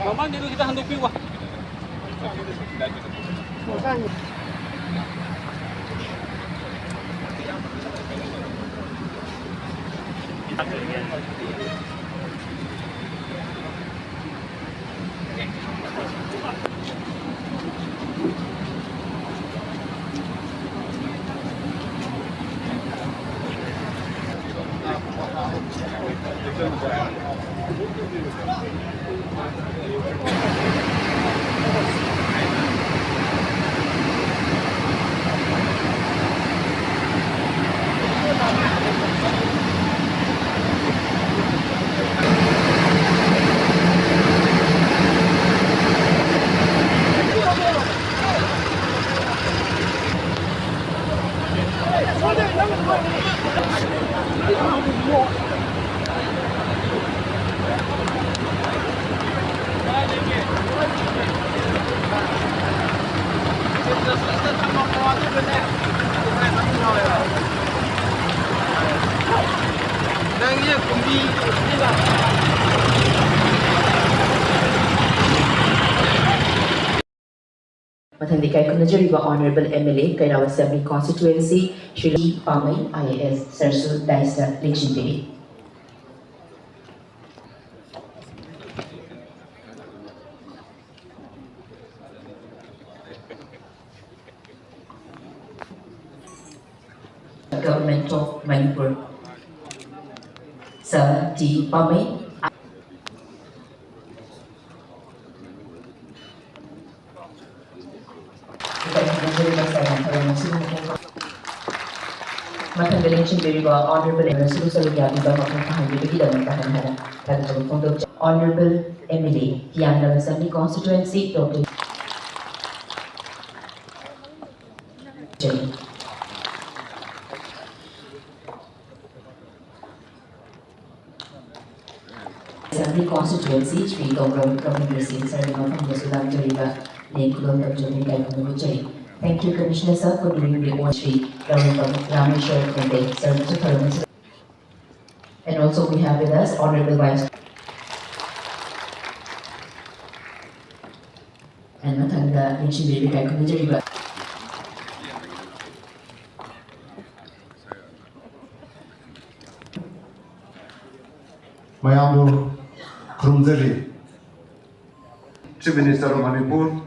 Mama dulu kita handuk piwa. Mathandi kai kunajariba Honorable MLA Kairawa Assembly Constituency Shri Pamai IAS Sarsu Daisa Legendary. Government of Manipur. Sir D. Pamai. Honorable MLA Kairawa Assembly Constituency Dr. Assembly Constituency Shri Thank you, Commissioner Sir, for doing the work. Shri Rameshwar Kende, Sir, and also we have with us Honorable Vice and Mathanga Nichibiri Kakunjariba. Mayamdu Krumzeri, Chief Minister of Manipur,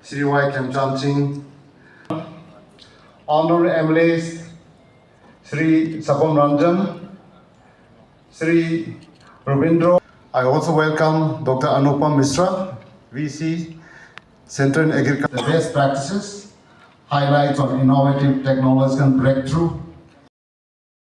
Sri Y. Kemchan Singh, Honorable MLAs, Sri Sapam Ranjan, Sri Rabindra. I also welcome Dr. Anupam Mishra, VC, Center in Agriculture. The best practices, highlights on innovative technology and breakthrough